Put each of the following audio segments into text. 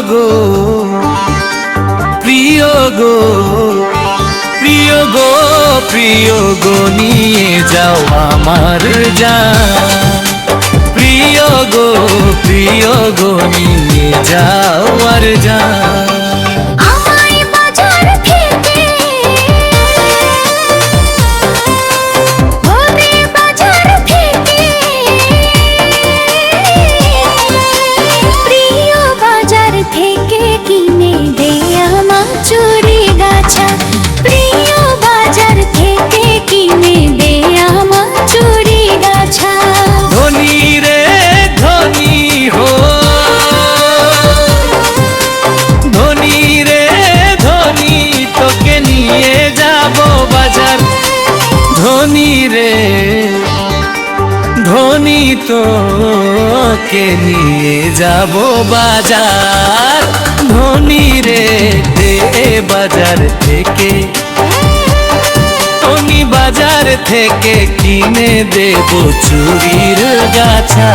গো প্রিয় গো প্রিয় গো প্রিয় গো নিয়ে যাও আমার জান প্রিয় গো প্রিয় গো নিয়ে যাও আর জান আমায় বাজার থেকে ওরে বাজার থেকে প্রিয় বাজার থেকে কিনে দে আমার চুড়ি গাছা প্রিয় বাজার থেকে কিনে দে আমার চুড়ি গাছা ধনী রে ধনী হো ধনী রে ধনী তোকে নিয়ে যাব বাজার ধনী রে ধনী তোকে নিয়ে যাব বাজার ধনী রে দে বাজার থেকে ধনী বাজার থেকে কিনে দেব চুড়ির গাছা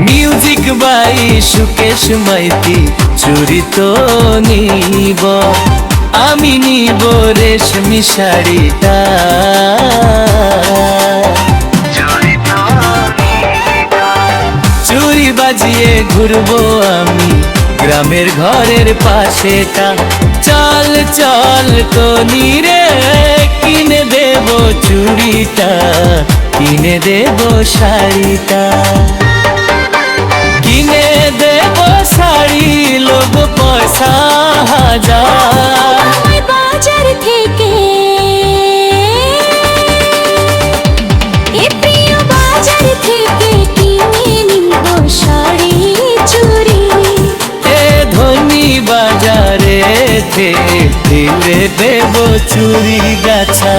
মিউজিক বাই সুকেশ মাইতি চুরি তো নিব আমি নিব রেশমি শাড়িটা চুরি বাজিয়ে ঘুরবো আমি গ্রামের ঘরের পাশেটা চল চল তো নিরে কিনে দেব চুড়িটা কিনে দেব শাড়িটা কিনে দেব শাড়ি লোক পয়সা হাজার বাজার থেকে এ প্রিয় বাজার থেকে কিনে নিব শাড়ি চুড়ি এ ধনী বাজারে থেকে দেব চুড়ি গাছা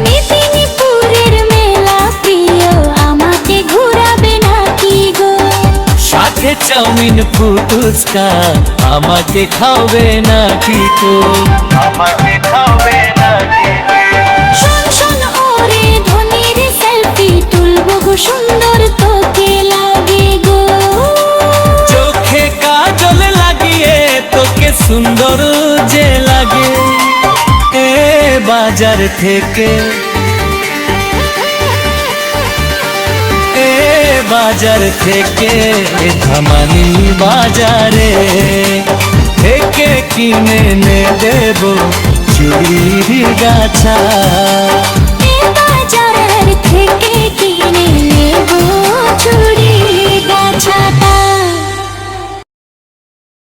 মেদিনীপুরের মেলা প্রিয় আমাকে ঘোরাবে নাকি গো সাথে চাউমিন ফুচকা আমাকে খাবে নাকি তো আমাকে খাবে নাকি শোন শোন ওরে ধনীর সেলফি তুলবো গো সুন্দর তোকে লাগে গো চোখে কাজল লাগিয়ে তোকে সুন্দর যে লাগে এ বাজার থেকে এ বাজার থেকে ধামানি বাজারে থেকে কিনে নে দেব চুড়ির গাছা